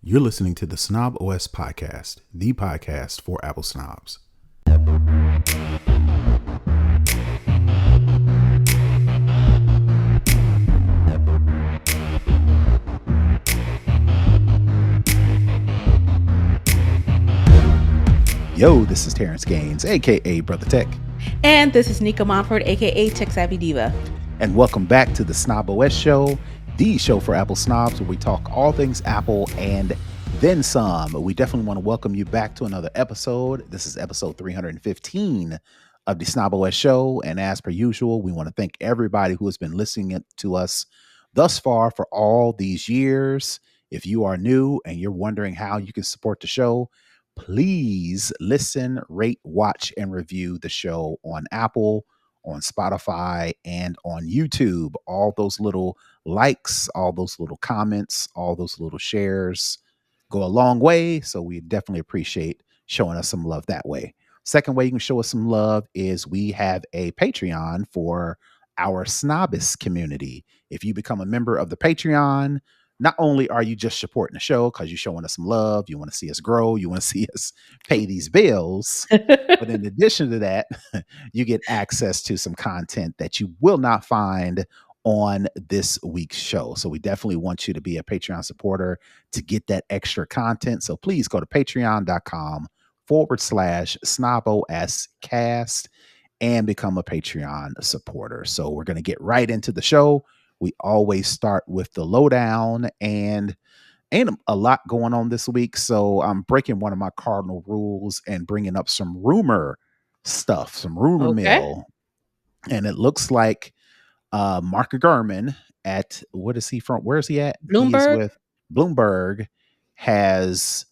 You're listening to the Snob OS podcast, the podcast for Apple snobs. Yo, this is Terrance Gaines, aka Brother Tech. And this is Nica Montford, aka Tech Savvy Diva. And welcome back to the Snob OS show, the show for Apple snobs, where we talk all things Apple and then some. We definitely want to welcome you back to another episode. This is episode 315 of the Snob OS show. And as per usual, we want to thank everybody who has been listening to us thus far for all these years. If you are new and you're wondering how you can support the show, please listen, rate, watch, and review the show on Apple, on Spotify, and on YouTube. All those little likes, all those little comments, all those little shares go a long way. So we definitely appreciate showing us some love that way. Second way you can show us some love is we have a Patreon for our Snobist community. If you become a member of the Patreon, not only are you just supporting the show because you're showing us some love, you want to see us grow, you want to see us pay these bills, but in addition to that, you get access to some content that you will not find on this week's show. So we definitely want you to be a Patreon supporter to get that extra content. So please go to patreon.com/snoboscast and become a Patreon supporter. So we're going to get right into the show. We always start with the lowdown, and ain't a lot going on this week. So I'm breaking one of my cardinal rules and bringing up some rumor stuff, some rumor mill. And it looks like Mark Gurman at, what is he from? Where is he at? Bloomberg. He's with Bloomberg, has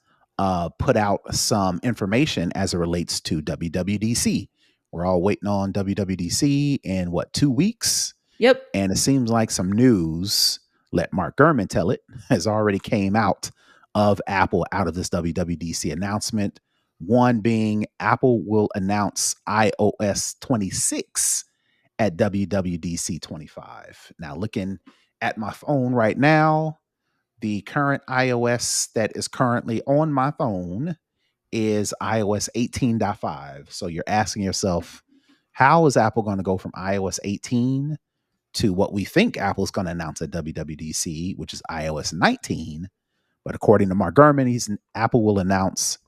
put out some information as it relates to WWDC. We're all waiting on WWDC in 2 weeks? Yep. And it seems like some news, let Mark Gurman tell it, has already came out of Apple out of this WWDC announcement. One being Apple will announce iOS 26 at WWDC 25. Now, looking at my phone right now, the current iOS that is currently on my phone is iOS 18.5. So you're asking yourself, how is Apple going to go from iOS 18 to what we think Apple's going to announce at WWDC, which is iOS 19? But according to Mark Gurman, Apple will announce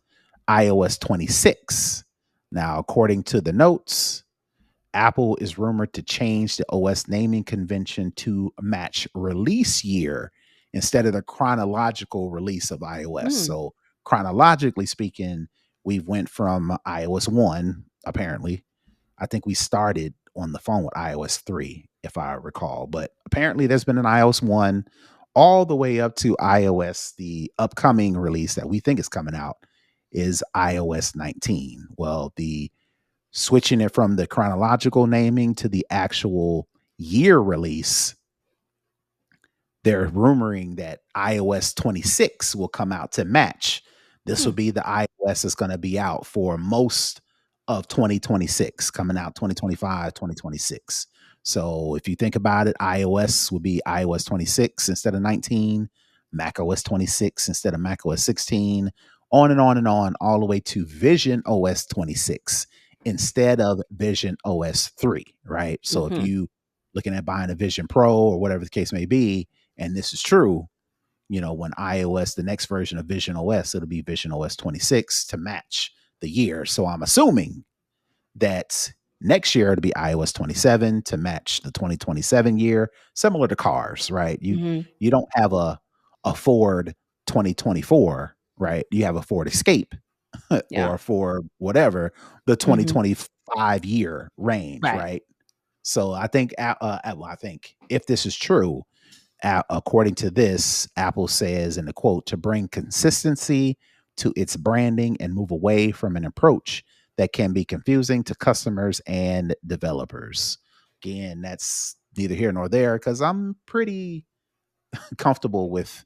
iOS 26. Now, according to the notes, Apple is rumored to change the OS naming convention to match release year instead of the chronological release of iOS. So chronologically speaking, we went from iOS 1, apparently. I think we started on the phone with iOS 3, if I recall. But apparently there's been an iOS 1 all the way up to iOS. The upcoming release that we think is coming out is iOS 19. Well, the switching it from the chronological naming to the actual year release, they're rumoring that iOS 26 will come out to match. This will be the iOS that's going to be out for most of 2026, coming out 2025, 2026. So if you think about it, iOS will be iOS 26 instead of 19, macOS 26 instead of macOS 16, on and on and on, all the way to Vision OS 26 instead of Vision OS 3, right? So if you looking at buying a Vision Pro or whatever the case may be, and this is true, you know, when iOS, the next version of Vision OS, it'll be Vision OS 26 to match the year. So I'm assuming that next year it'll be iOS 27 to match the 2027 year, similar to cars, right? You don't have a Ford 2024, right? You have a Ford Escape or for whatever the 2025 year range, right? So I think if this is true, according to this, Apple says in the quote, to bring consistency to its branding and move away from an approach that can be confusing to customers and developers. Again, that's neither here nor there because I'm pretty comfortable with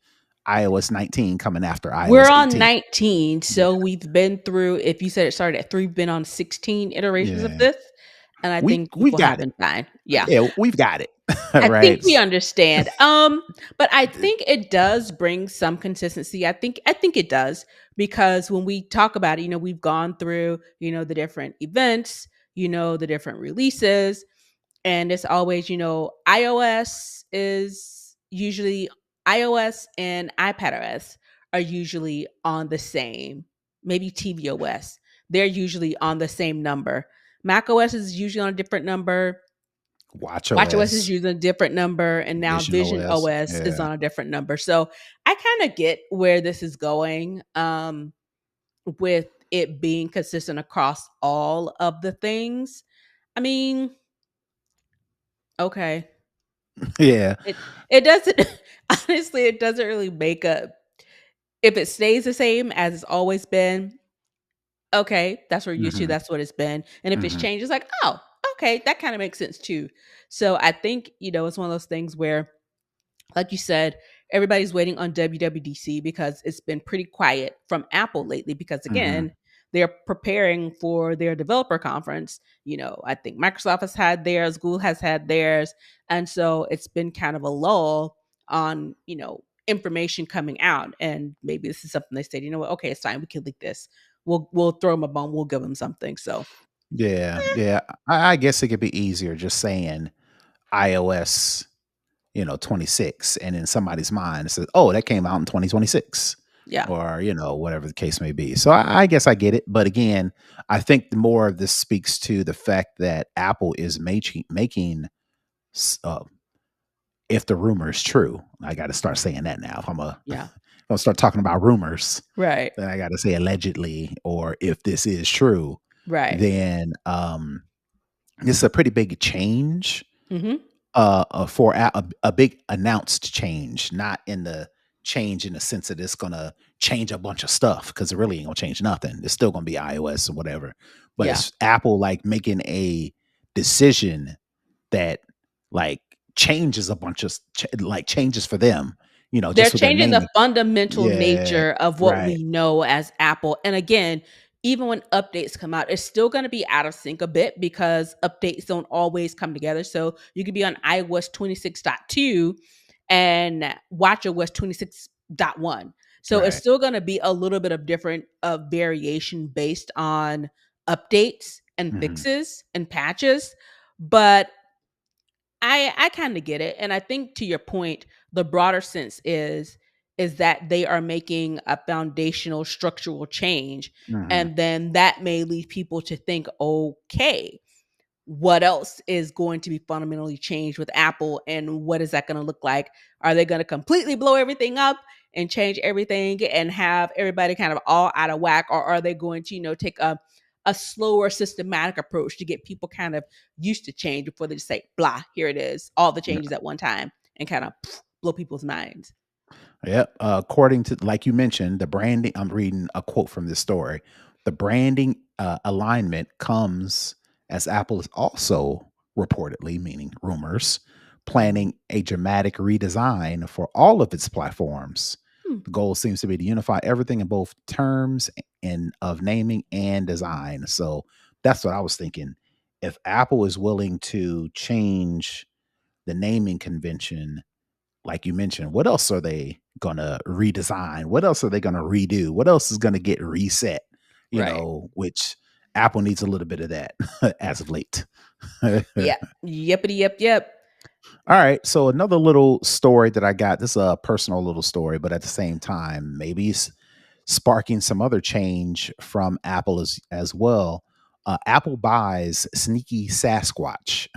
iOS 19 coming after iOS 18. We're on 19, so we've been through, if you said it started at 3, we've been on 16 iterations of this. And I think we've got it. Fine. Yeah. Yeah, we've got it. I think right? we understand. But I think it does bring some consistency. I think it does because when we talk about it, we've gone through, the different events, the different releases, and it's always, iOS and iPadOS are usually on the same, maybe tvOS. They're usually on the same number. macOS is usually on a different number. Watch watchOS is OS, using a different number, and now Vision Vision OS. OS is Yeah. on a different number. So I kind of get where this is going, with it being consistent across all of the things. I mean, okay. Yeah. It doesn't honestly, it doesn't really make a if it stays the same as it's always been, okay, that's what we're used to, Hmm. that's what it's been. And if it's Hmm. changed, it's like, oh, okay, that kind of makes sense too. So I think, it's one of those things where, like you said, everybody's waiting on WWDC because it's been pretty quiet from Apple lately because Hmm. again, they're preparing for their developer conference. I think Microsoft has had theirs, Google has had theirs, and so it's been kind of a lull on, information coming out. And maybe this is something they said, you know what, okay, it's time we can leak this. We'll throw them a bone, we'll give them something. So Yeah. Yeah. I guess it could be easier just saying iOS, 26, and in somebody's mind it says, oh, that came out in 2026, yeah. or whatever the case may be. So I guess I get it, but again, I think the more of this speaks to the fact that Apple is making s- uh, if the rumor is true, I got to start saying that now. If I'm a Yeah. I'll start talking about rumors, Right. then I got to say allegedly, or if this is true, Right. then this is a pretty big change, Hmm. for a big announced change, not in the change in the sense that it's gonna change a bunch of stuff, because it really ain't gonna change nothing. It's still gonna be iOS or whatever. But Yeah. it's Apple like making a decision that like changes a bunch of like changes for them, They're just with their changing the naming. fundamental Yeah, nature of what right. we know as Apple. And again, even when updates come out, it's still going to be out of sync a bit because updates don't always come together. So you could be on iOS 26.2 and watchOS 26.1. So it's Right. still going to be a little bit of different variation based on updates and Mhm. fixes and patches. But I kind of get it, and I think to your point, the broader sense is that they are making a foundational structural change, Mhm. and then that may lead people to think, okay, what else is going to be fundamentally changed with Apple, and what is that going to look like? Are they going to completely blow everything up and change everything and have everybody kind of all out of whack, or are they going to, take a slower systematic approach to get people kind of used to change before they just say, blah, here it is, all the changes at one time, and kind of blow people's minds? Yep. According to, like you mentioned, the branding, I'm reading a quote from this story. The branding alignment comes as Apple is also reportedly, meaning rumors, Mhm. planning a dramatic redesign for all of its platforms. Hmm. The goal seems to be to unify everything in both terms and of naming and design. So that's what I was thinking. If Apple is willing to change the naming convention, like you mentioned, what else are they gonna redesign? What else are they gonna redo? What else is gonna get reset? Right. Which Apple needs a little bit of that as of late. All Yeah. Yippity yep yep. right. So another little story that I got. This is a personal little story, but at the same time, maybe it's sparking some other change from Apple as well. Apple buys Sneaky Sasquatch.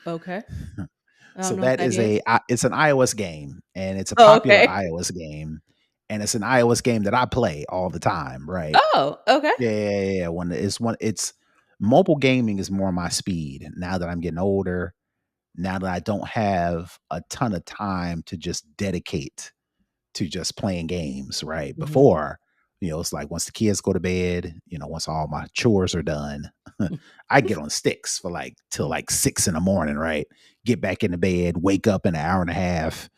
Okay. I So don't know what that that is is. it's an iOS game, and it's a Oh, popular okay. iOS game, and it's an iOS game that I play all the time, right? Oh, okay. Yeah, yeah, yeah, yeah. It's mobile gaming is more my speed now that I'm getting older. Now that I don't have a ton of time to just dedicate to just playing games, right? Mhm. Before, it's like once the kids go to bed, once all my chores are done, I get on sticks for like till like 6 in the morning, right? Get back in the bed, wake up in an hour and a half,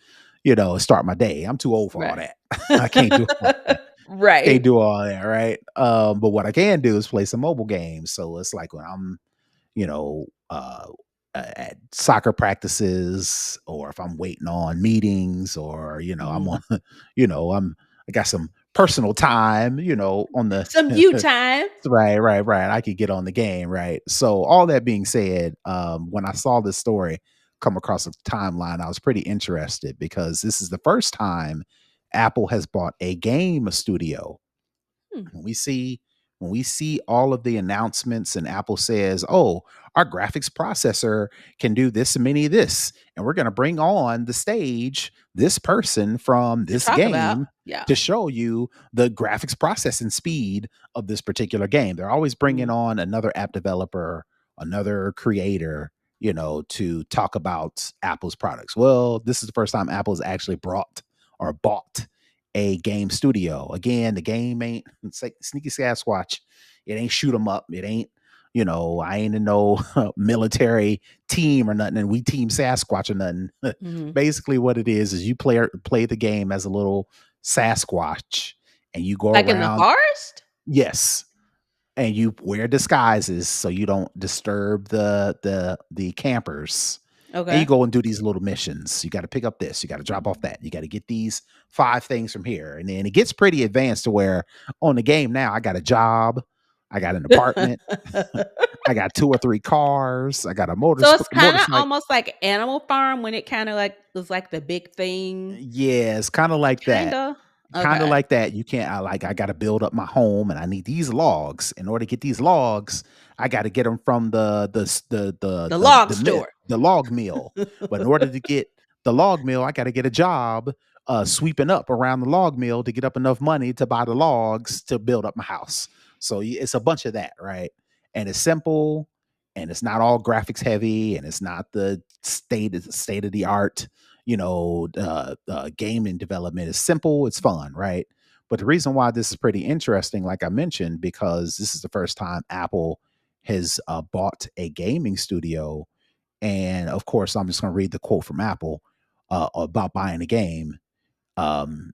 start my day. I'm too old for all Right. that. I can't do all that. Can't Right. do all that, right? But what I can do is play some mobile games. So it's like when I'm, you know, uh at soccer practices, or if I'm waiting on meetings, or I'm Mhm. on, I got some personal time, on the Some you time. right, right, right. I could get on the game, right? So all that being said, when I saw this story come across the timeline, I was pretty interested because this is the first time Apple has bought a game studio. Hmm. When we see all of the announcements and Apple says, "Oh, our graphics processor can do this many of this, and we're going to bring on the stage this person from To this talk about. game Yeah. to show you the graphics processing speed of this particular game." They're always bringing Mhm. on another app developer, another creator, to talk about Apple's products. Well, this is the first time Apple's actually brought or bought a game studio. Again, the game ain't, it's like Sneaky Sasquatch. It ain't shoot 'em up. It ain't, I ain't in no military team or nothing, and we team Sasquatch or nothing. Mhm. Basically, what it is you play the game as a little Sasquatch, and you go Like in the around. forest? Yes, and you wear disguises so you don't disturb the campers, and you Okay. go and do these little missions. You got to pick up this, you got to drop off that, you got to get these 5 things from here, and then it gets pretty advanced to where on the game now I got a job, I got an apartment, I got 2 or 3 cars, I got a So it's kinda motorcycle. almost like Animal Farm when it kinda, like, was, like, the big thing. Yeah, it's kind of like that. Kinda? Kind of Okay. like that. You can't, I got to build up my home, and I need these logs. In order to get these logs, I got to get them from The log the store. the log mill. But in order to get the log mill, I got to get a job sweeping up around the log mill to get up enough money to buy the logs to build up my house. So it's a bunch of that, right? And it's simple, and it's not all graphics heavy, and it's not the state of the art, gaming development. Is simple, it's fun, right? But the reason why this is pretty interesting, like I mentioned, because this is the first time Apple has bought a gaming studio. And of course, I'm just going to read the quote from Apple about buying a game. I'm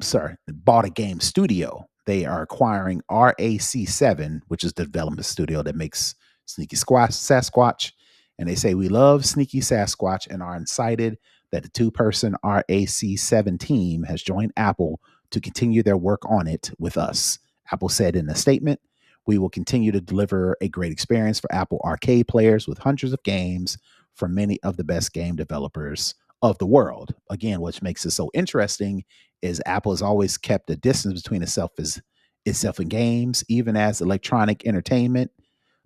sorry, bought a game studio. They are acquiring RAC7, which is the development studio that makes Sasquatch. And they say, "We love Sneaky Sasquatch and are excited that the 2-person RAC7 team has joined Apple to continue their work on it with us." Apple said in a statement, "We will continue to deliver a great experience for Apple Arcade players with hundreds of games from many of the best game developers of the world." Again, which makes it so interesting is Apple has always kept a distance between itself and games, even as electronic entertainment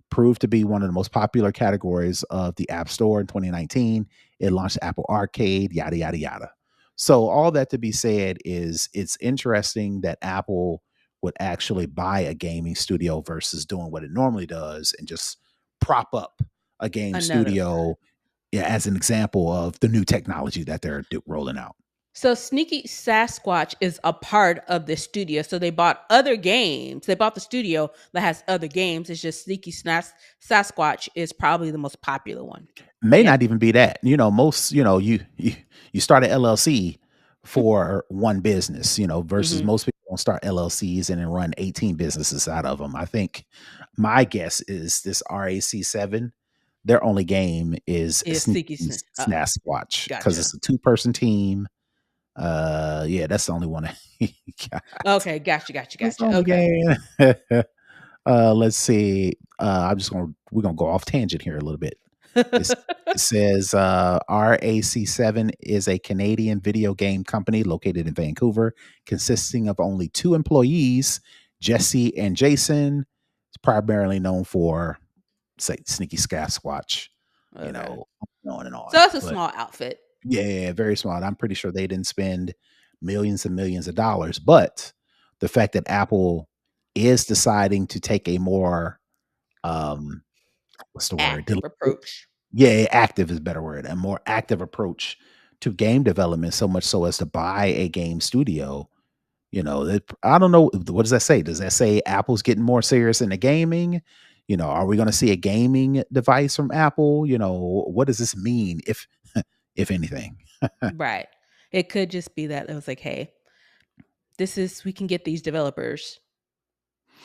proved to be one of the most popular categories of the App Store in 2019. It launched Apple Arcade, yada yada yada. So all that to be said is it's interesting that Apple would actually buy a gaming studio versus doing what it normally does and just prop up a game Another one. studio, yeah, as an example of the new technology that they're rolling out. So Sneaky Sasquatch is a part of the studio. So they bought other games. They bought the studio that has other games. It's just Sasquatch is probably the most popular one. May Yeah. not even be that. Most, you start an LLC for one business, versus Mhm. most people don't start LLCs and then run 18 businesses out of them. I think my guess is this RAC7, their only game is Is Sneaky Sneaky Sn Sasquatch because Gotcha. it's a 2-person team. Yeah, that's the only one I got. Okay, gotcha, gotcha, That's the gotcha. only Okay. game. Let's see. We're gonna go off tangent here a little bit. It's, it says RAC7 is a Canadian video game company located in Vancouver, consisting of only 2 employees, Jesse and Jason. It's primarily known for, say, Sneaky Sasquatch, Okay. on and So on. it's a But small outfit. yeah, very smart. I'm pretty sure they didn't spend millions and millions of dollars. But the fact that Apple is deciding to take a more, um, what's the word? Active approach. Yeah, active is a better word. A more active approach to game development, so much so as to buy a game studio. I don't know. What does that say? Does that say Apple's getting more serious in the gaming? Are we going to see a gaming device from Apple? What does this mean, if anything? Right. It could just be that it was like, "Hey, we can get these developers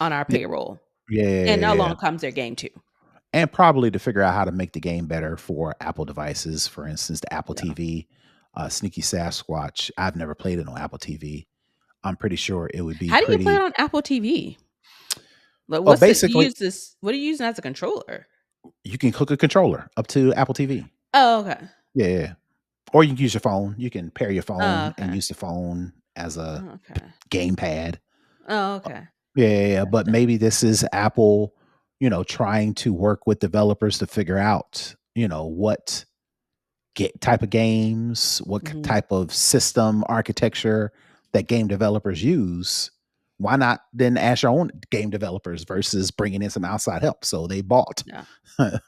on our Yeah, payroll." yeah, And yeah, yeah. along comes their game too. and probably to figure out how to make the game better for Apple devices. For instance, the Apple Yeah. TV, Sneaky Sasquatch. I've never played it on Apple TV. I'm pretty sure it would be How do you play it pretty. on Apple TV? Like, Well, what's it? You basically, use this? What are you using as a controller? you can hook a controller up to Apple TV. Oh, okay. Yeah, yeah. Or you can use your phone. You can pair your Oh, phone and okay. use the phone as a Oh, okay. gamepad. Oh, okay. Yeah, yeah, yeah, but Gotcha. maybe this is Apple, trying to work with developers to figure out, what type of games, Mhm. type of system architecture that game developers use. Why not then ask your own game developers versus bringing in some outside help? So they bought Yeah.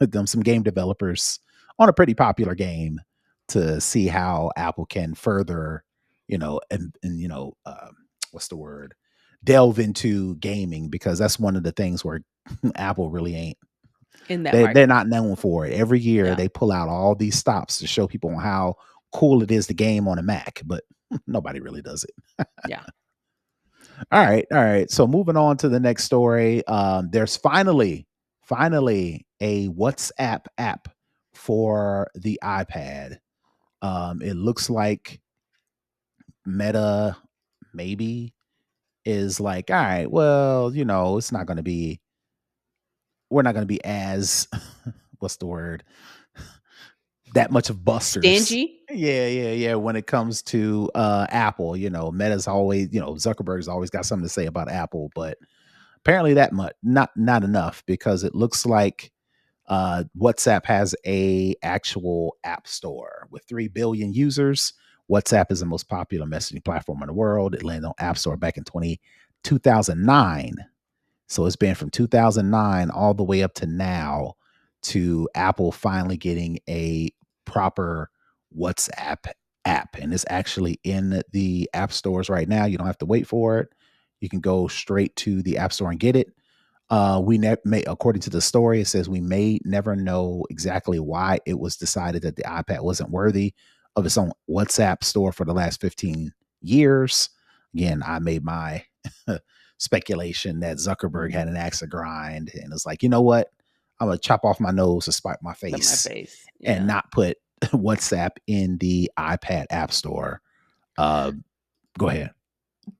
them some game developers on a pretty popular game to see how Apple can further, what's the word? Delve into gaming, because that's one of the things where Apple really ain't. In that They're market. not known for it. Every year Yeah. they pull out all these stops to show people on how cool it is to game on a Mac, but nobody really does it. Yeah. All right, all right. So moving on to the next story. There's finally a WhatsApp app for the iPad. It looks like Meta maybe is like, all right, well, it's not going to be, we're not going to be as, what's the word? That much of busters. Stingy? Yeah, yeah, yeah. When it comes to Apple, Meta's always, Zuckerberg's always got something to say about Apple, but apparently that much, not enough, because it looks like WhatsApp has a actual app store with 3 billion users. WhatsApp is the most popular messaging platform in the world. It landed on App Store back in 2009. So it's been from 2009 all the way up to now, to Apple finally getting a proper WhatsApp app. And it's actually in the app stores right now. You don't have to wait for it. You can go straight to the App Store and get it. May, according to the story, it says we may never know exactly why it was decided that the iPad wasn't worthy of its own WhatsApp store for the last 15 years. Again, I made my speculation that Zuckerberg Mhm. had an axe to grind and it's like, you know what? I'm gonna chop off my nose to spite my In my face face. and Yeah. not put WhatsApp in the iPad App Store. Uh, Go ahead.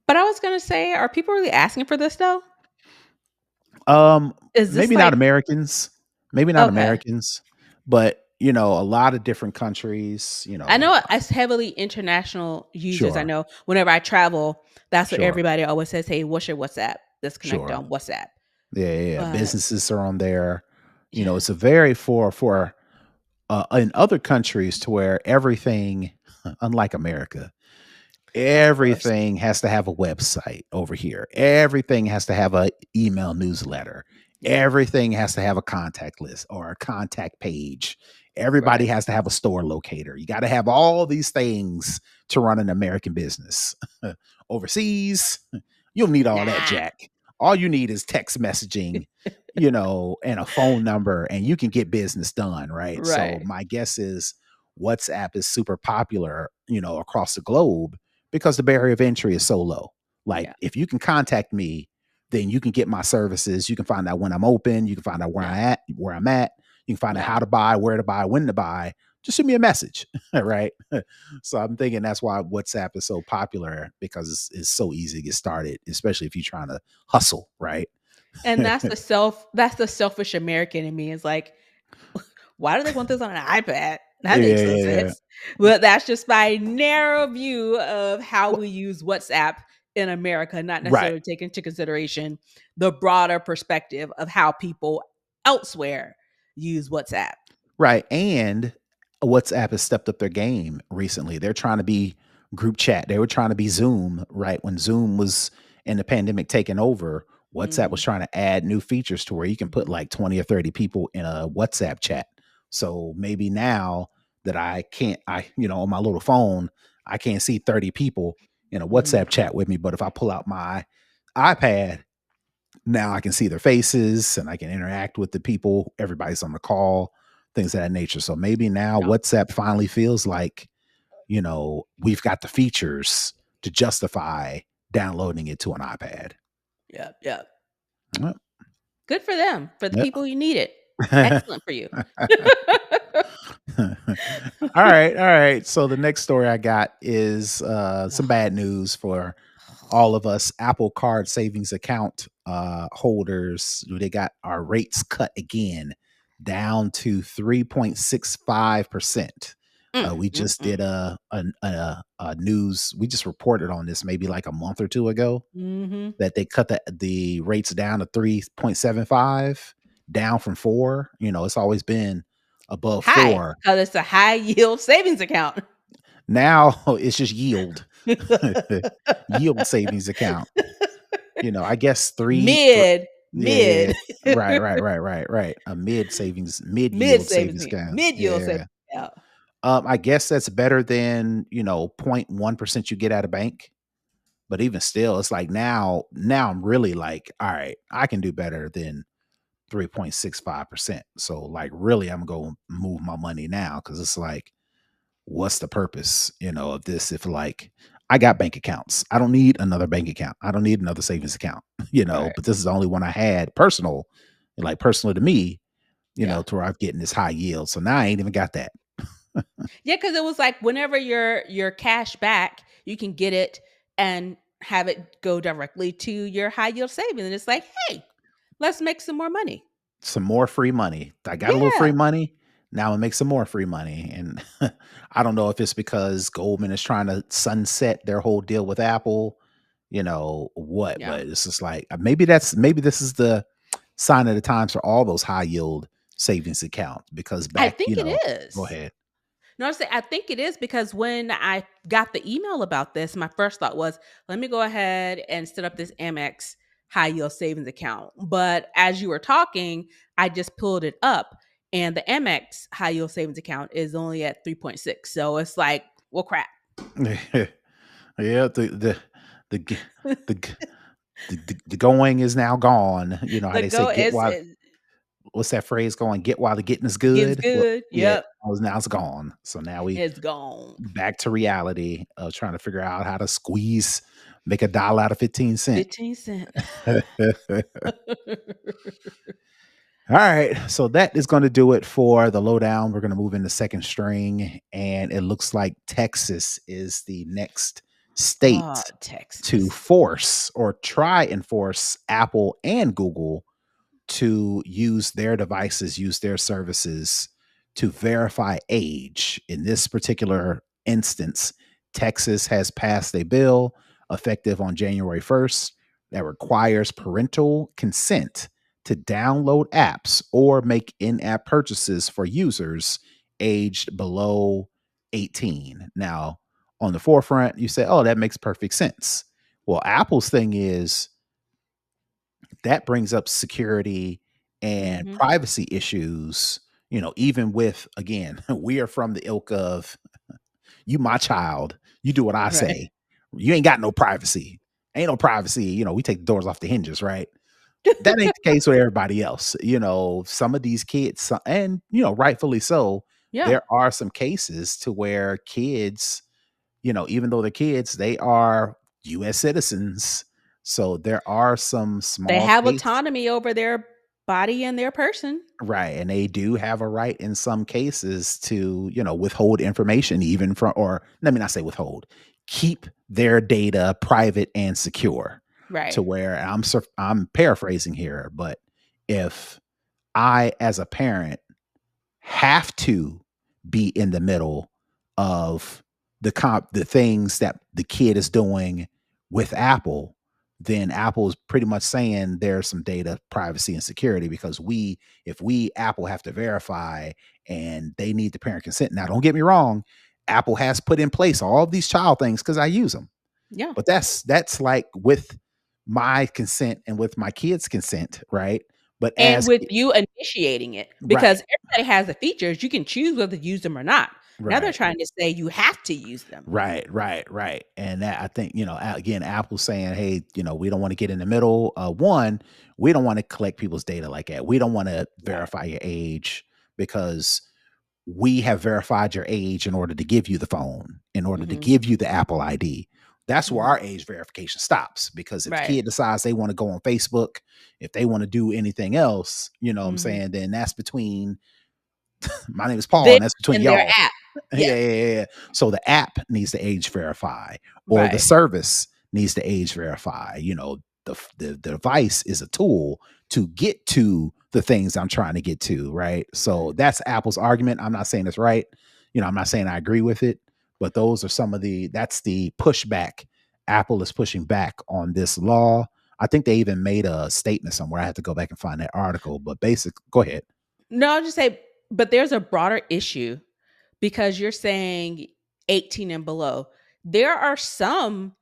But I was gonna say, are people really asking for this though? Is this Maybe not like Americans, maybe not okay. Americans, but a lot of different countries, I know as heavily international users, I sure, know whenever I travel, that's what sure, everybody always says, "Hey, what's your WhatsApp? Let's connect sure. on WhatsApp." Yeah, yeah, yeah. But Businesses are on there. yeah, It's a very for in other countries to where everything, unlike America, it's worse. everything has to have a website over here. Everything has to have a email newsletter. Yeah, Everything has to have a contact list or a contact page. Everybody right. has to have a store locator. You got to have all these things to run an American business. Overseas, you don't need all that, Nah. Jack. All you need is text messaging, and a phone number, and you can get business done, right? So Right. my guess is WhatsApp is super popular, across the globe because the barrier of entry is so low. Like Yeah. if you can contact me, then you can get my services. You can find out when I'm open. You can find out Yeah. where I'm at. You can find out Yeah. how to buy, where to buy, when to buy. Just send me a message, right? So I'm thinking that's why WhatsApp is so popular, because it's so easy to get started, especially if you're trying to hustle, right? And Yeah, that's the selfish American in me is like, why do they want this on an iPad? That yeah, makes no yeah. sense. But that's just my narrow view of how Well, we use WhatsApp in America, not right. necessarily take into consideration the broader perspective of how people elsewhere use WhatsApp. Right. And WhatsApp has stepped up their game recently. They're trying to be group chat. They were trying to be Zoom, right? When Zoom was in the pandemic taking over, WhatsApp was Mm, trying to add new features to where you can put mhm, like 20 or 30 people in a WhatsApp chat. So maybe now that I can't, on my little phone, I can't see 30 people in a mhm. WhatsApp chat with me. But if I pull out my iPad, now I can see their faces and I can interact with the people. Everybody's on the call, things of that nature. So maybe now Yeah. WhatsApp finally feels like, we've got the features to justify downloading it to an iPad. Yep. Yep. Yep. Good for them, for the Yep. people who need it. Excellent for you. All right, all right. So the next story I got is some bad news for all of us Apple Card savings account holders. They got our rates cut again down to 3.65%. Mm, We mm, just mm. did a news. We just reported on this maybe like a month or two ago Mhm. that they cut the rates down to 3.75, down from 4. It's always been above High, 4. because it's a high yield savings account. Now it's just yield. Yield savings account. I guess Mid, yeah, mid, right, right, right, right, right. A mid mid yield savings savings account, account. mid yield savings Yeah. account. I guess that's better than 0.1% you get at a bank. But even still, it's like now I'm really like, all right, I can do better than 3.65%. So like really I'm going to move my money now, because it's like, what's the purpose, of this? If like I got bank accounts, I don't need another bank account. I don't need another savings account, Right. but this is the only one I had personal to me, Yeah. to where I'm getting this high yield. So now I ain't even got that. Yeah, because it was like whenever your cash back, you can get it and have it go directly to your high yield savings. And it's like, hey, let's make some more money. Some more free money. I got a little free Yeah. money. Now it makes some more free money. And I don't know if it's because Goldman is trying to sunset their whole deal with Apple, what, Yeah. but it's just like maybe this is the sign of the times for all those high yield savings accounts, because I back, think it go is. ahead. No, I think it is because when I got the email about this, my first thought was, let me go ahead and set up this Amex high yield savings account. But as you were talking, I just pulled it up and the Amex high yield savings account is only at 3.6. So it's like, well, crap. Yeah, the g- the g- the going is now gone. You know how The they say go get is while it what's that phrase going? Get while the getting is gets good. Well, good. yeah, Yep. now it's gone. So now we It's gone. back to reality of trying to figure out how to make a dollar out of 15 cents. 15 cents. All right, so that is going to do it for the lowdown. We're going to move into second string, and it looks like Texas is the next Oh, state to Texas. force or try and force Apple and Google to use their services to verify age. In this particular instance, Texas has passed a bill effective on January 1st that requires parental consent to download apps or make in app purchases for users aged below 18. Now, on the forefront, you say, oh, that makes perfect sense. Well, Apple's thing is that brings up security and Mhm. privacy issues, even with, again, we are from the ilk of you, my child, you do what I Right. say. You ain't got no privacy. Ain't no privacy. We take the doors off the hinges, right? That ain't the case with everybody else. Some of these kids, and, rightfully so, Yeah. there are some cases to where kids, even though they're kids, they are US citizens. So there are some They small have case. autonomy over their body and their person. Right. And they do have a right in some cases to, withhold information, even from, or let me not say withhold, keep their data private and secure, to Right. where I'm paraphrasing here, but if I, as a parent, have to be in the middle of the things that the kid is doing with Apple, then Apple's pretty much saying there's some data privacy and security, because if we Apple have to verify and they need the parent consent. Now, don't get me wrong, Apple has put in place all of these child things because I use them, Yeah. but that's like with my consent and with my kids' consent, right? But And as with you initiating it, right, because everybody has the features, you can choose whether to use them or not. Now they're right. trying to say you have to use them. Right, right, right. And that I think, again, Apple's saying, hey, we don't want to get in the middle. One, we don't want to collect people's data like that. We don't want to Right. verify your age, because we have verified your age in order to give you the phone, in order to Mhm. give you the Apple ID. That's where our age verification stops. Because if the Right. kid decides they want to go on Facebook, if they want to do anything else, you know what I'm Mhm. saying, then that's between my name is Paul, They and that's between and their y'all. app. Yeah, Yes. yeah, yeah, yeah. So the app needs to age verify, or the Right. service needs to age verify. You know, the device is a tool to get to the things I'm trying to get to, right? So Right. that's Apple's argument. I'm not saying it's right. You know, I'm not saying I agree with it, but those are some of that's the pushback. Apple is pushing back on this law. I think they even made a statement somewhere. I have to go back and find that article, but go ahead. No, I'll just say, but there's a broader issue because you're saying 18 and below. There are some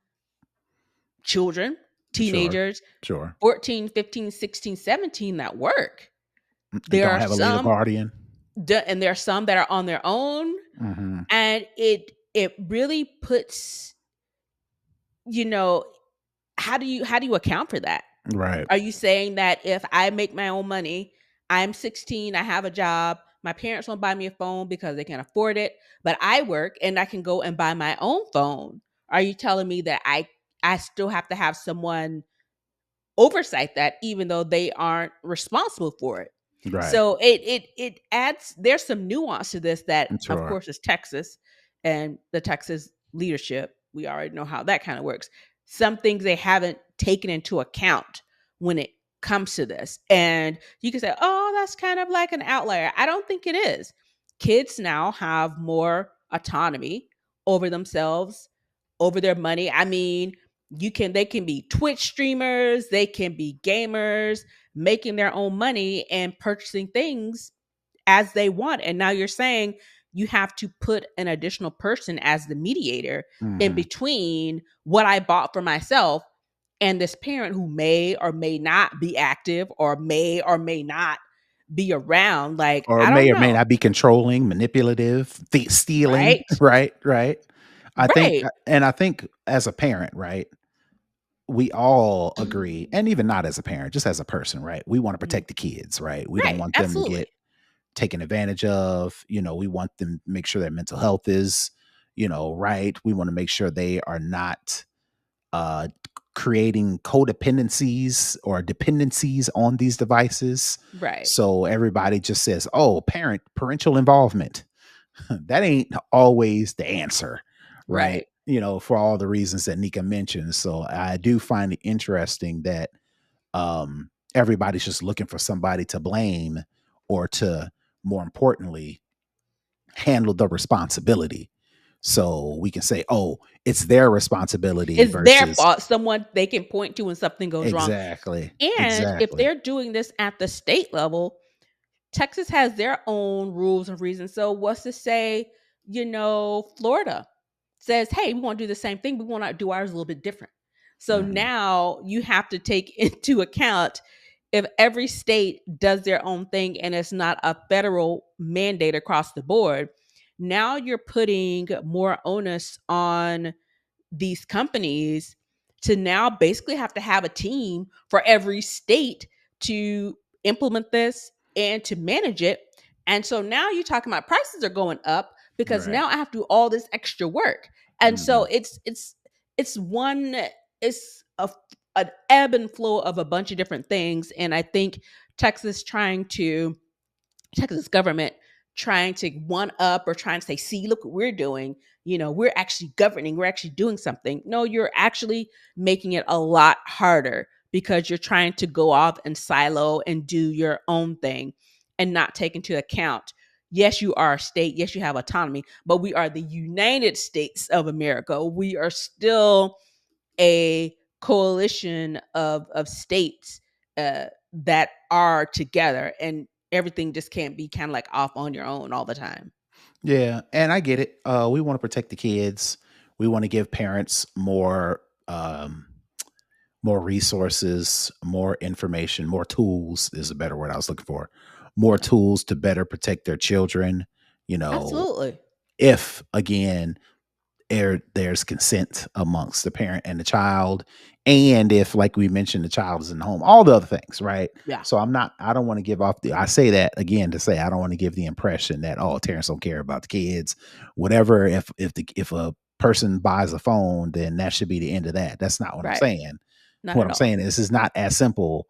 children, Sure, teenagers, sure. 14, 15, 16, 17 that work. And There don't are have a legal some guardian. and there are some that are on their own, Hmm. and it really puts, you know, how do you account for that? Right. Are you saying that if I make my own money, I'm 16, I have a job, my parents won't buy me a phone because they can't afford it, but I work and I can go and buy my own phone? Are you telling me that I still have to have someone oversight that even though they aren't responsible for it? Right. So it adds, there's some nuance to this that of Sure. course is Texas and the Texas leadership. We already know how that kind of works. Some things they haven't taken into account when it comes to this. And you can say, "Oh, that's kind of like an outlier." I don't think it is. Kids now have more autonomy over themselves, over their money. I mean, they can be Twitch streamers, they can be gamers, making their own money and purchasing things as they want. And now you're saying you have to put an additional person as the mediator in Hmm. between what I bought for myself and this parent who may or may not be active or may not be around. Like, Or I don't may know. not be controlling, manipulative, stealing. Right? Right. Right. Right. I think as a parent, right, we all agree, and even not as a parent, just as a person, right? We want to Mhm. protect the kids, right? We don't Right. want them to Absolutely. get taken advantage of. You know, we want them to make sure their mental health is, right. We want to make sure they are not uh, creating codependencies or dependencies on these devices. Right. So everybody just says, "Oh, parental involvement." That ain't always the answer, right? Right. For all the reasons that Nica mentioned. So I do find it interesting that everybody's just looking for somebody to blame or to, more importantly, handle the responsibility. So we can say, "Oh, it's their responsibility," It's their versus fault. Someone they can point to when something goes wrong. exactly, And if exactly. they're doing this at the state level, Texas has their own rules and reasons. So what's to say, Florida says, "Hey, we want to do the same thing. We want to do ours a little bit different." So Mhm. now you have to take into account if every state does their own thing and it's not a federal mandate across the board. Now you're putting more onus on these companies to now basically have to have a team for every state to implement this and to manage it. And so now you're talking about prices are going up because Right. now I have to do all this extra work. And so Mhm. it's one it's a an ebb and flow of a bunch of different things. And I think Texas trying to Texas government trying to one up or trying to say, "See, look what we're doing. We're actually governing, we're actually doing something." No, you're actually making it a lot harder because you're trying to go off and silo and do your own thing and not take into account. Yes, you are a state. Yes, you have autonomy, but we are the United States of America. We are still a coalition of states that are together, and everything just can't be kind of like off on your own all the time. Yeah, and I get it. We want to protect the kids. We want to give parents more resources, more information, more tools is a better word I was looking for. More Yeah, tools to better protect their children. You know, absolutely. if again there's consent amongst the parent and the child, and if, like we mentioned, the child is in the home, all the other things, right? Yeah. So I don't want to give off I say that again to say I don't want to give the impression that, oh, Terrance don't care about the kids, whatever. If a person buys a phone, then that should be the end of that. That's not what I'm Right. saying. Not What at I'm all. saying is this is not as simple.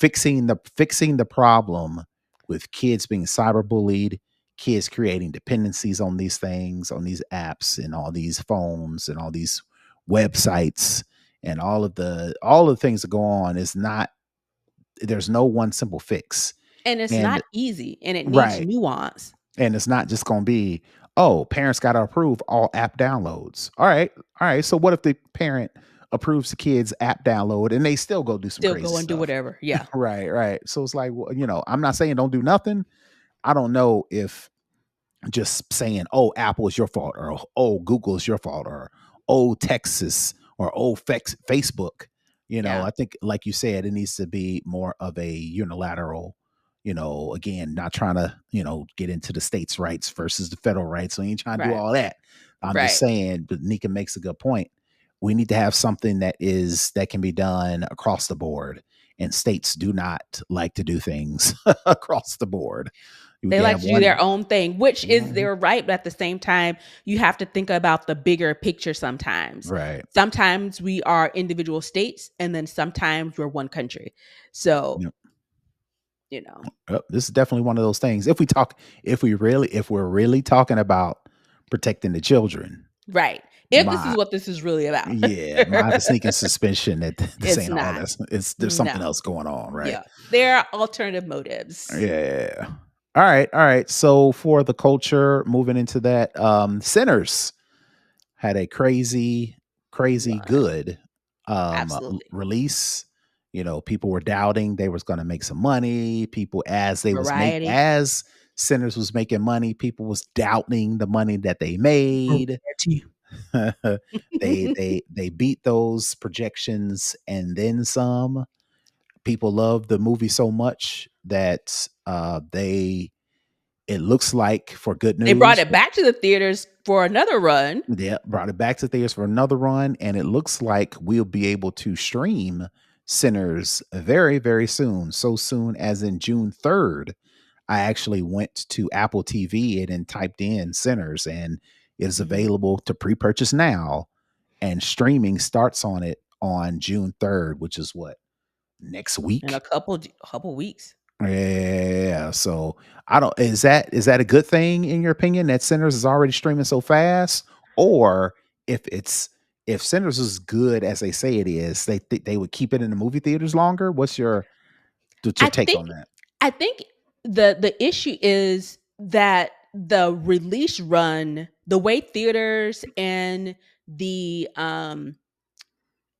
Fixing the problem with kids being cyberbullied, kids creating dependencies on these things, on these apps and all these phones and all these websites and all of the things that go on is not, there's no one simple fix. And it's And not easy, and it needs right. nuance. And it's not just going to be, oh, parents got to approve all app downloads. All right. All right. So what if the parent approves the kid's app download and they still go do some Still crazy go and do stuff? whatever. Yeah. Right. Right. So it's like, well, I'm not saying don't do nothing. I don't know if just saying, "Oh, Apple is your fault," or "Oh, Google is your fault," or "Oh, Texas," or "Oh, Facebook." Yeah. I think, like you said, it needs to be more of a unilateral. Again, not trying to get into the states' rights versus the federal rights. So I ain't trying to do Right. all that. I'm just Right. saying, but Nika makes a good point. We need to have something that can be done across the board, and states do not like to do things across the board. We They can like have to do their one. own thing, which is Mhm. their right, but at the same time, you have to think about the bigger picture sometimes. Right. Sometimes we are individual states, and then sometimes we're one country. So, Yep. you know, Yep. This is definitely one of those things. If we're really talking about protecting the children, right. If this is my what this is really about. I have a sneaking suspicion that this It's ain't all not. this. There's something No. else going on, right? Yeah. There are alternative motives. Yeah. All right. All right. So for the culture, moving into that, Sinners had a crazy, crazy Right. good Absolutely. release. People were doubting they was going to make some money. People, Variety. as Sinners was making money, people was doubting the money that they made. Variety. They beat those projections and then some. People loved the movie so much that it looks like, for good They brought news. it back to the theaters for another run. Yeah, brought it back to theaters for another run, and it looks like we'll be able to stream Sinners very, very soon. So soon as in June 3rd. I actually went to Apple TV and then typed in Sinners, and it is Mhm. available to pre-purchase now, and streaming starts on it on June 3rd, which is what, next In a week? couple weeks. Yeah. So I don't is that a good thing in your opinion that Sinners is already streaming so fast? Or if Sinners is good as they say it is, they would keep it in the movie theaters longer? What's your I take think on that? I think the issue is that the release run, the way theaters the um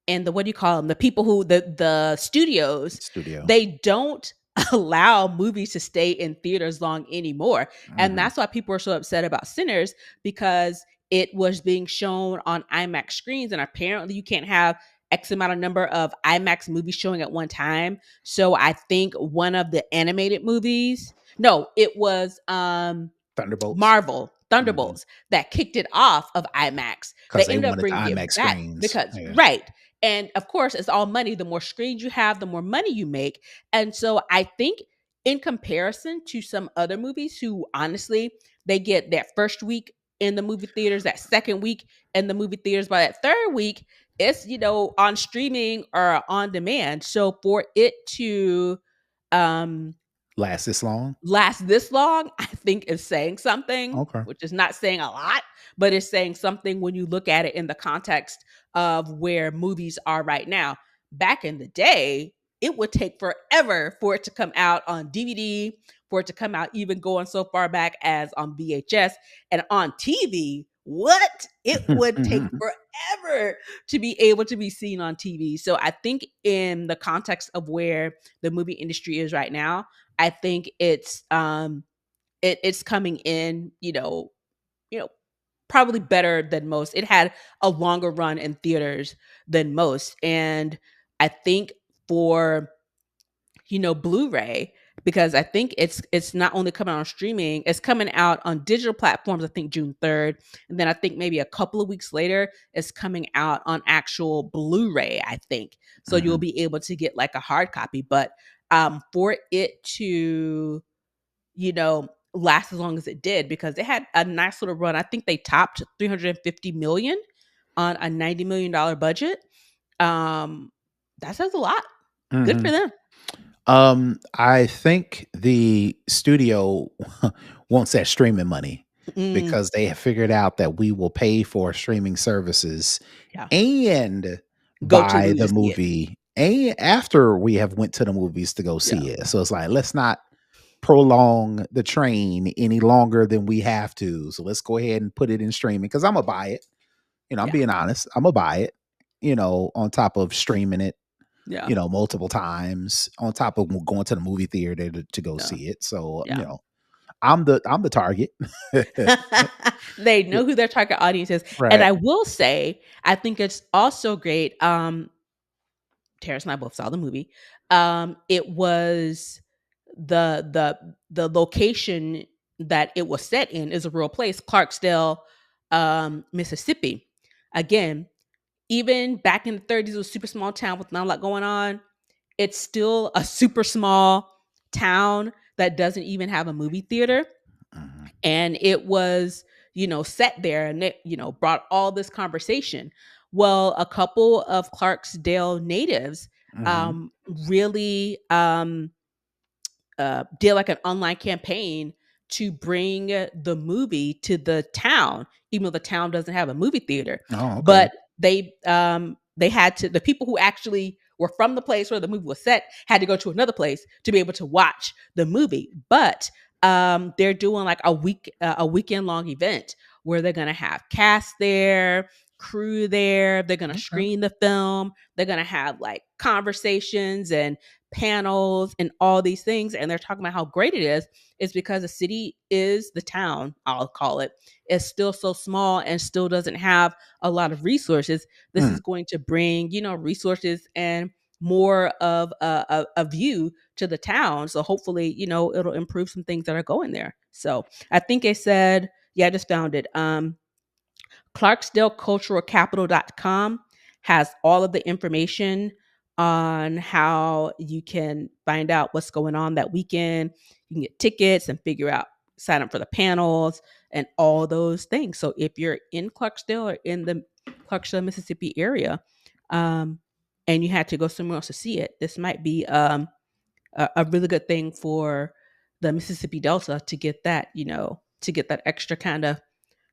and the what do you call them? The people who the studios, Studio. they don't allow movies to stay in theaters long anymore. And Mhm. that's why people are so upset about Sinners, because it was being shown on IMAX screens, and apparently you can't have X amount of number of IMAX movies showing at one time. So I think one of the animated movies, no, it was Thunderbolts. Marvel Mhm. Thunderbolts that kicked it off of IMAX. They 'Cause they ended up wanted the bringing it IMAX back screens. because Yeah. right. And of course, it's all money. The more screens you have, the more money you make. And so I think in comparison to some other movies who honestly, they get that first week in the movie theaters, that second week in the movie theaters, by that third week, it's on streaming or on demand. So for it to um Last this long? last this long, I think is saying something, Okay. which is not saying a lot, but it's saying something when you look at it in the context of where movies are right now. Back in the day, it would take forever for it to come out on DVD, for it to come out even going so far back as on VHS and on TV. What? It would take forever to be able to be seen on TV. So I think in the context of where the movie industry is right now, I think it's coming in, you know, probably better than most. It had a longer run in theaters than most. And I think for Blu-ray, because I think it's not only coming out on streaming, it's coming out on digital platforms, I think June 3rd. And then I think maybe a couple of weeks later, it's coming out on actual Blu-ray, I think. So you'll Mhm. be able to get like a hard copy. But for it to, you know, last as long as it did, because they had a nice little run. I think they topped 350 million on a $90 million budget. Um, that says a lot. Good Hmm. for them. I think the studio wants that streaming money Mm, because they have figured out that we will pay for streaming services yeah. and Go to the buy movie the to see it. movie and after we have went to the movies to go Yeah. see it. So it's like, let's not prolong the train any longer than we have to. So let's go ahead and put it in streaming because I'm gonna buy it. I'm Yeah. being honest. I'm gonna buy it, on top of streaming it, Yeah. multiple times, on top of going to the movie theater to go Yeah. see it. So, Yeah. I'm the target. They know who their target audience is. And Right. I will say, I think it's also great. Terrance and I both saw the movie. It was the location that it was set in is a real place, Clarksdale, Mississippi. Again, even back in the 30s, it was a super small town with not a lot going on. It's still a super small town that doesn't even have a movie theater. Mhm. And it was, set there, and it, brought all this conversation. Well, a couple of Clarksdale natives Mhm. um, really did like an online campaign to bring the movie to the town, even though the town doesn't have a movie theater. Oh, okay. But they had to, the people who actually were from the place where the movie was set had to go to another place to be able to watch the movie. But they're doing like a weekend long event where they're gonna have cast there, crew there. They're gonna Okay. screen the film. They're gonna have like conversations and panels and all these things, and they're talking about how great it is because the town, I'll call it, is still so small and still doesn't have a lot of resources. This Mm. is going to bring resources and more of a view to the town, so hopefully it'll improve some things that are going there. So I think it said, yeah, I just found it. ClarksdaleCulturalCapital.com has all of the information on how you can find out what's going on that weekend. You can get tickets and figure out, sign up for the panels and all those things. So if you're in Clarksdale or in the Clarksdale, Mississippi area, um, and you had to go somewhere else to see it, this might be a really good thing for the Mississippi Delta to get that, to get that extra kind of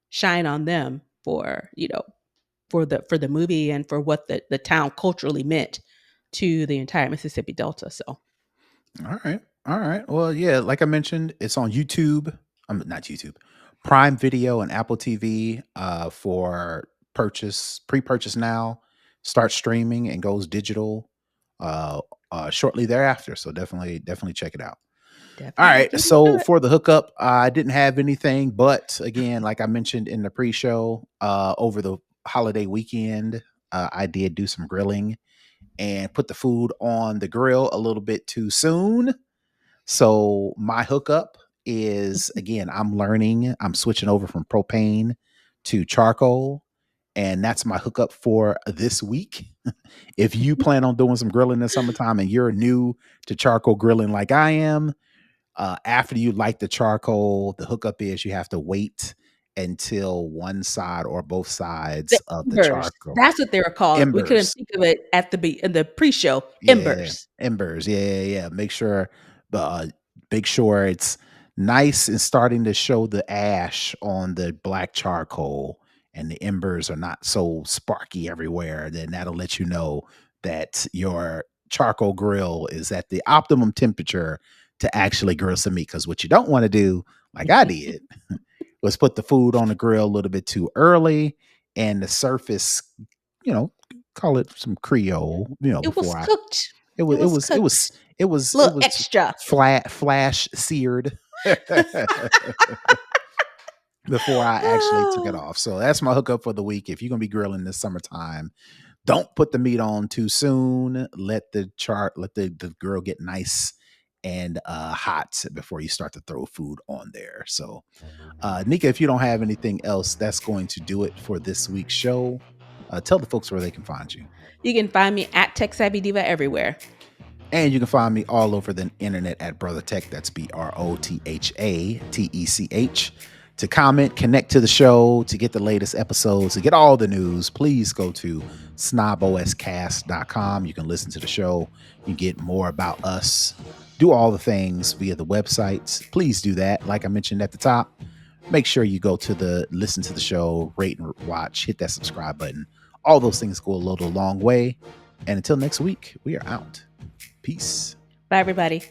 shine on them for for the movie and for what the town culturally meant to the entire Mississippi Delta. So All right. All right. Well, yeah, like I mentioned, it's on YouTube. Not YouTube. Prime Video and Apple TV for pre-purchase now. Start streaming and goes digital shortly thereafter. So definitely check it out. All definitely right. get into So it. for the hookup, I didn't have anything, but again, like I mentioned in the pre-show, over the holiday weekend, I did do some grilling and put the food on the grill a little bit too soon. So my hookup is, again, I'm switching over from propane to charcoal, and that's my hookup for this week. If you plan on doing some grilling in the summertime and you're new to charcoal grilling like I am, after you light the charcoal, the hookup is you have to wait until one side or both The sides of the embers. charcoal That's what they were called. We couldn't embers. think of it in the pre-show. Yeah, Embers. embers. Yeah. Make sure it's nice and starting to show the ash on the black charcoal, and the embers are not so sparky everywhere. Then that'll let you know that your charcoal grill is at the optimum temperature to actually grill some meat. Because what you don't want to do, like I did, was put the food on the grill a little bit too early, and the surface, you know, call it some Creole, It was before I cooked. it It was it was was it cooked. was it was A it little was extra. flash seared before I actually took it Oh, off. So that's my hookup for the week. If you're gonna be grilling this summertime, don't put the meat on too soon. Let the grill get nice and hot before you start to throw food on there. So Nica, if you don't have anything else, that's going to do it for this week's show. Tell the folks where they can find you. you can find me at Tech Savvy Diva everywhere. And you can find me all over the internet at Brother Tech. That's BROTHATECH. To comment, connect to the show, to get the latest episodes, to get all the news, please go to snoboscast.com. You can listen to the show. You can get more about us. Do all the things via the websites. Please do that. Like I mentioned at the top, make sure you go to the listen to the show, rate and watch, hit that subscribe button. All those things go a little long way. And until next week, we are out. Peace. Bye, everybody.